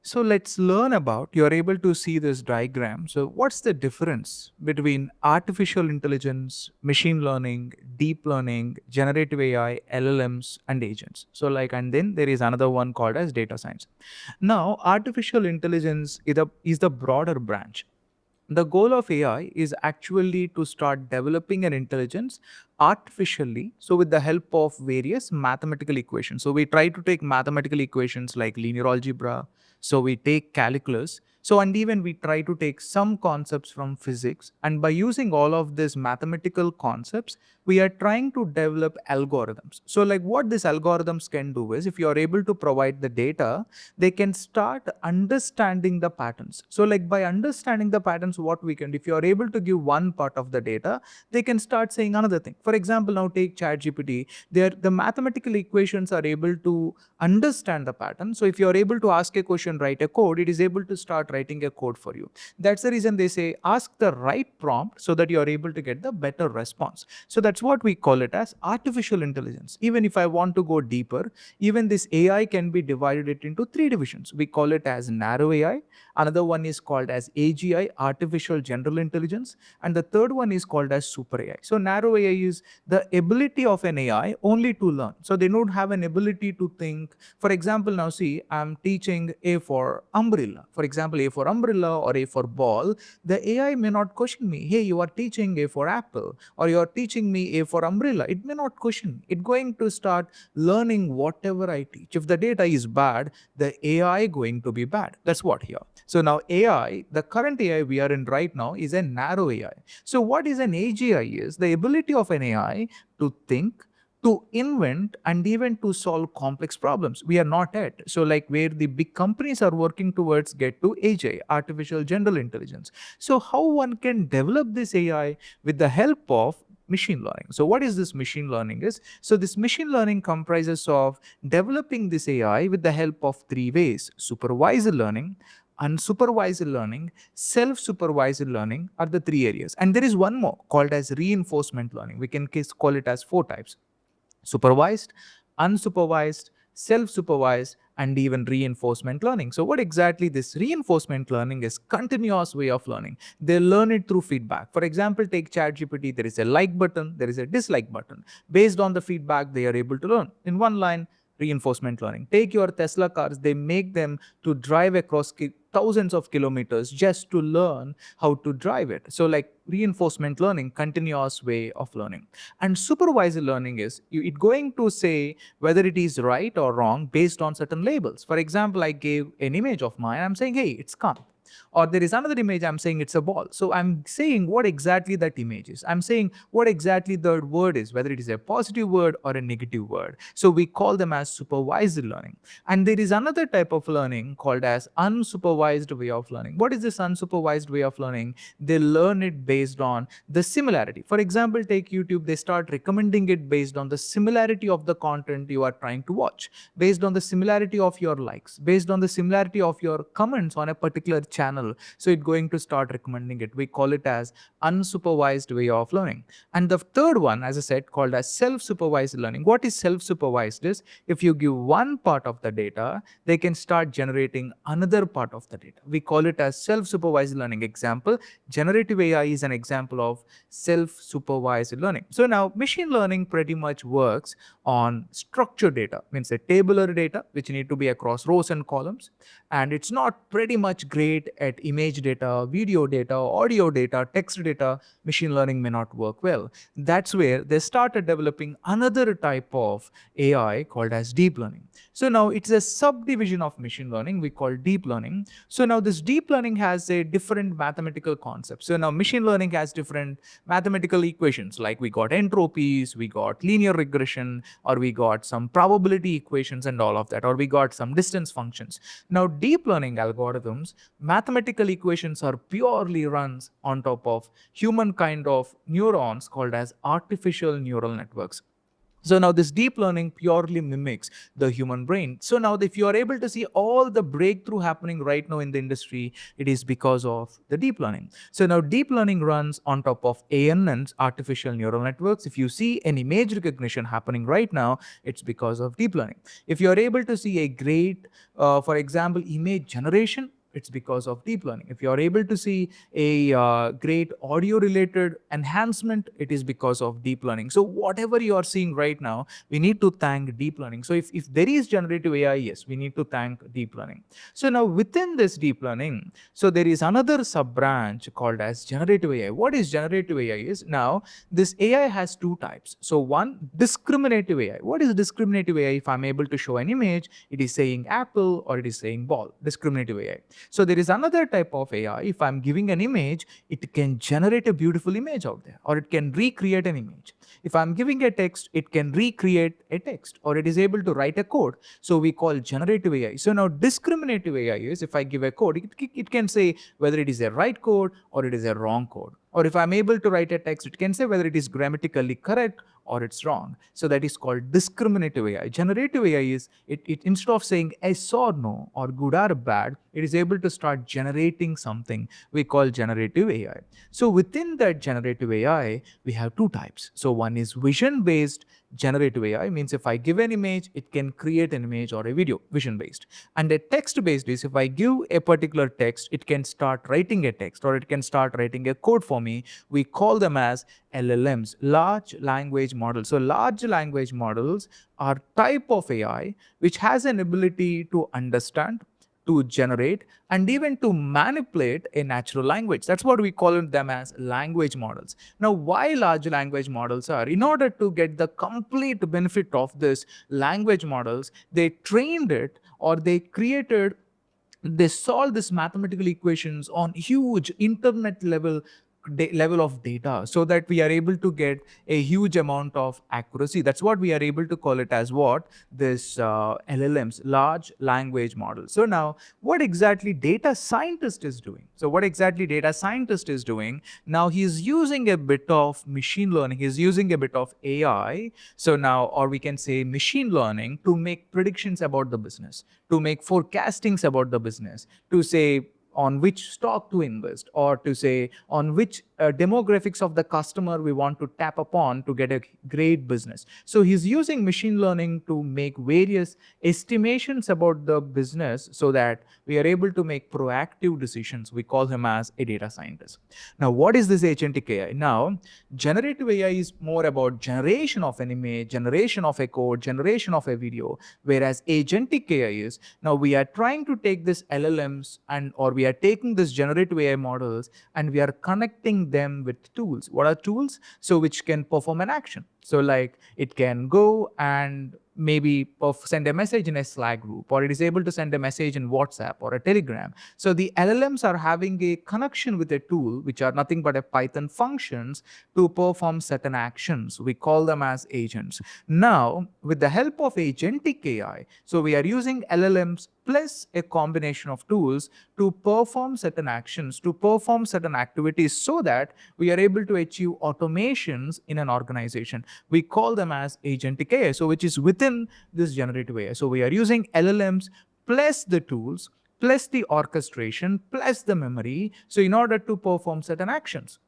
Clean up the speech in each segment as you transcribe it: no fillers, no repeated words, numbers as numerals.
So let's learn about, you're able to see this diagram. So what's the difference between artificial intelligence, machine learning, deep learning, generative AI, LLMs, and agents? So and then there is another one called as data science. Now, artificial intelligence is the broader branch. The goal of AI is actually to start developing an intelligence artificially, so with the help of various mathematical equations. So we try to take mathematical equations like linear algebra, so we take calculus, so and even we try to take some concepts from physics, and by using all of these mathematical concepts, we are trying to develop algorithms. So what these algorithms can do is, if you are able to provide the data, they can start understanding the patterns. So by understanding the patterns, what we can, if you are able to give one part of the data, they can start saying another thing. For example, now take ChatGPT. The mathematical equations are able to understand the pattern. So if you are able to ask a question, write a code, it is able to start writing a code for you. That's the reason they say ask the right prompt so that you are able to get the better response. So that's what we call it as artificial intelligence. Even if I want to go deeper, even this AI can be divided it into three divisions. We call it as narrow AI. Another one is called as AGI, artificial general intelligence, and the third one is called as super AI. So narrow AI is the ability of an AI only to learn. So they don't have an ability to think. For example, now see, I'm teaching A for umbrella. For example, A for umbrella or A for ball. The AI may not question me, hey, you are teaching A for apple, or you are teaching me A for umbrella. It may not question. It's going to start learning whatever I teach. If the data is bad, the AI going to be bad. That's what here. So now AI, the current AI we are in right now is a narrow AI. So what is an AGI is the ability of an AI to think, to invent, and even to solve complex problems. We are not yet. So where the big companies are working towards get to AGI, artificial general intelligence. So how one can develop this AI with the help of machine learning. So what is this machine learning is? So this machine learning comprises of developing this AI with the help of three ways: supervised learning, unsupervised learning, self-supervised learning are the three areas. And there is one more called as reinforcement learning. We can call it as four types: supervised, unsupervised, self-supervised, and even reinforcement learning. So what exactly this reinforcement learning is? Continuous way of learning. They learn it through feedback. For example, take ChatGPT, there is a like button, there is a dislike button. Based on the feedback, they are able to learn. In one line, reinforcement learning. Take your Tesla cars, they make them to drive across thousands of kilometers just to learn how to drive it. So reinforcement learning, continuous way of learning. And supervised learning is it going to say whether it is right or wrong based on certain labels. For example, I gave an image of mine, I'm saying, hey, it's calm. Or there is another image, I'm saying it's a ball. So I'm saying what exactly that image is. I'm saying what exactly the word is, whether it is a positive word or a negative word. So we call them as supervised learning. And there is another type of learning called as unsupervised way of learning. What is this unsupervised way of learning? They learn it based on the similarity. For example, take YouTube, they start recommending it based on the similarity of the content you are trying to watch, based on the similarity of your likes, based on the similarity of your comments on a particular channel. So it's going to start recommending it. We call it as unsupervised way of learning. And the third one, as I said, called as self-supervised learning. What is self-supervised is, if you give one part of the data, they can start generating another part of the data. We call it as self-supervised learning. Example, generative AI is an example of self-supervised learning. So now machine learning pretty much works on structured data, means a tabular data, which need to be across rows and columns. And it's not pretty much great at image data, video data, audio data, text data. Machine learning may not work well. That's where they started developing another type of AI called as deep learning. So now it's a subdivision of machine learning we call deep learning. So now this deep learning has a different mathematical concept. So now machine learning has different mathematical equations, like we got entropies, we got linear regression, or we got some probability equations and all of that, or we got some distance functions. Now deep learning algorithms, mathematical equations are purely runs on top of human kind of neurons called as artificial neural networks. So now this deep learning purely mimics the human brain. So now if you are able to see all the breakthrough happening right now in the industry, it is because of the deep learning. So now deep learning runs on top of ANNs, artificial neural networks. If you see an image recognition happening right now, it's because of deep learning. If you are able to see a great, for example, image generation, it's because of deep learning. If you are able to see a great audio related enhancement, it is because of deep learning. So whatever you are seeing right now, we need to thank deep learning. So if there is generative AI, yes, we need to thank deep learning. So now within this deep learning, so there is another sub branch called as generative AI. What is generative AI is, now this AI has two types. So one, discriminative AI. What is discriminative AI? If I'm able to show an image, it is saying apple or it is saying ball. Discriminative AI. So there is another type of AI. If I'm giving an image, it can generate a beautiful image out there, or it can recreate an image. If I'm giving a text, it can recreate a text, or it is able to write a code. So we call generative AI. So now discriminative AI is, if I give a code, it can say whether it is a right code or it is a wrong code. Or if I'm able to write a text, it can say whether it is grammatically correct or it's wrong. So that is called discriminative AI. Generative AI is, it instead of saying yes or no or good or bad, it is able to start generating something we call generative AI. So within that generative AI, we have two types. So one is vision based generative AI, means if I give an image, it can create an image or a video, vision based. And a text based is, if I give a particular text, it can start writing a text or it can start writing a code for me. We call them as LLMs, large language models. So large language models are type of AI which has an ability to understand, to generate, and even to manipulate a natural language. That's what we call them as language models. Now, why large language models are? In order to get the complete benefit of this language models, they trained it, or they created, they solve this mathematical equations on huge internet level of data, so that we are able to get a huge amount of accuracy. That's what we are able to call it as, what this LLMs, large language models. So now what exactly data scientist is doing? So what exactly data scientist is doing now, he is using a bit of machine learning, he's using a bit of AI. So now, or we can say machine learning, to make predictions about the business, to make forecastings about the business, to say on which stock to invest, or to say on which demographics of the customer we want to tap upon to get a great business. So he's using machine learning to make various estimations about the business, so that we are able to make proactive decisions. We call him as a data scientist. Now, what is this agentic AI? Now, generative AI is more about generation of an image, generation of a code, generation of a video, whereas agentic AI is, now we are trying to take this LLMs, and or we are taking this generative AI models, and we are connecting them with tools. What are tools? So which can perform an action. So like, it can go and maybe send a message in a Slack group, or it is able to send a message in WhatsApp or a Telegram. So the LLMs are having a connection with a tool, which are nothing but a Python functions, to perform certain actions. We call them as agents. Now, with the help of agentic AI, so we are using LLMs plus a combination of tools to perform certain actions, to perform certain activities, so that we are able to achieve automations in an organization. We call them as agentic AI, so which is within this generative AI. So we are using LLMs plus the tools, plus the orchestration, plus the memory, so in order to perform certain actions.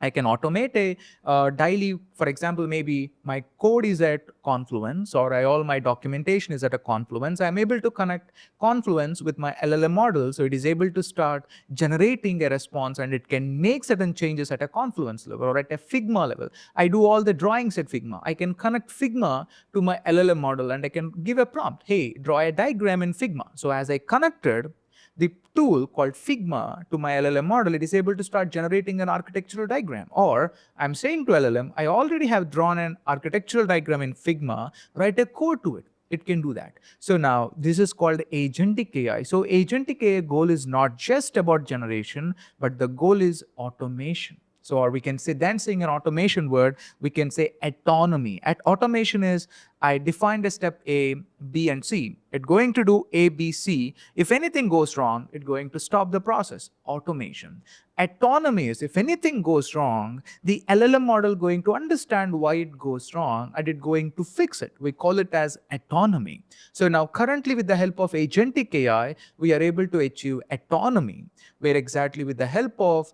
I can automate a daily, for example, maybe my code is at Confluence, or all my documentation is at a Confluence. I'm able to connect Confluence with my LLM model, so it is able to start generating a response, and it can make certain changes at a Confluence level or at a Figma level. I do all the drawings at Figma. I can connect Figma to my LLM model, and I can give a prompt, hey, draw a diagram in Figma. So as I connected the tool called Figma to my LLM model, it is able to start generating an architectural diagram. Or I'm saying to LLM, I already have drawn an architectural diagram in Figma, write a code to it. It can do that. So now this is called agentic AI. So agentic AI goal is not just about generation, but the goal is automation. So, or we can say, then saying an automation word, we can say autonomy. Automation is I defined a step A, B, and C. It's going to do A, B, C. If anything goes wrong, it's going to stop the process. Automation. Autonomy is if anything goes wrong, the LLM model going to understand why it goes wrong and it going to fix it. We call it as autonomy. So now currently with the help of agentic AI, we are able to achieve autonomy, where exactly with the help of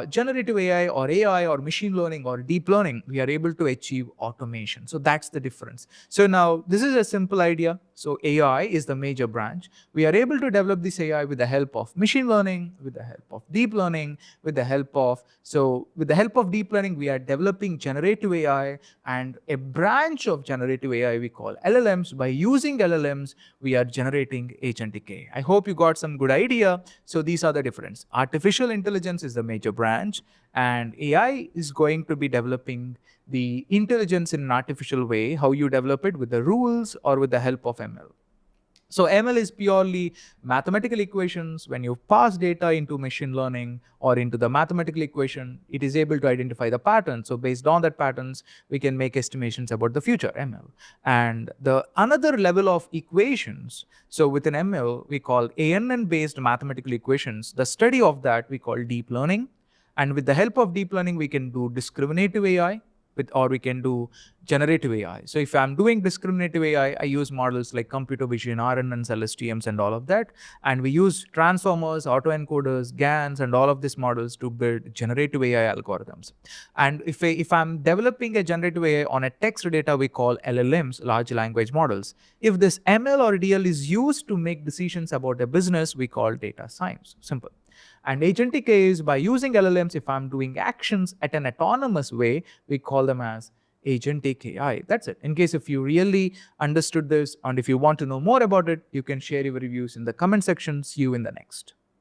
generative AI or machine learning or deep learning, we are able to achieve automation. So that's the difference. So now this is a simple idea. So AI is the major branch. We are able to develop this AI with the help of machine learning, with the help of deep learning, with the help of deep learning, we are developing generative AI, and a branch of generative AI we call LLMs. By using LLMs, we are generating agentic AI. I hope you got some good idea. So these are the difference. Artificial intelligence is the major branch, and AI is going to be developing the intelligence in an artificial way, how you develop it with the rules or with the help of ML. So ML is purely mathematical equations. When you pass data into machine learning or into the mathematical equation, it is able to identify the pattern. So based on that patterns, we can make estimations about the future ML. And the another level of equations, so within ML, we call ANN based mathematical equations. The study of that we call deep learning. And with the help of deep learning, we can do discriminative AI, or we can do generative AI. So if I'm doing discriminative AI, I use models like computer vision, RNNs, LSTMs, and all of that. And we use transformers, autoencoders, GANs, and all of these models to build generative AI algorithms. And if I'm developing a generative AI on a text data, we call LLMs, large language models. If this ML or DL is used to make decisions about a business, we call data science. Simple. And agentic AI is by using LLMs, if I'm doing actions at an autonomous way, we call them as agentic AI. That's it. In case if you really understood this and if you want to know more about it, you can share your reviews in the comment section. See you in the next.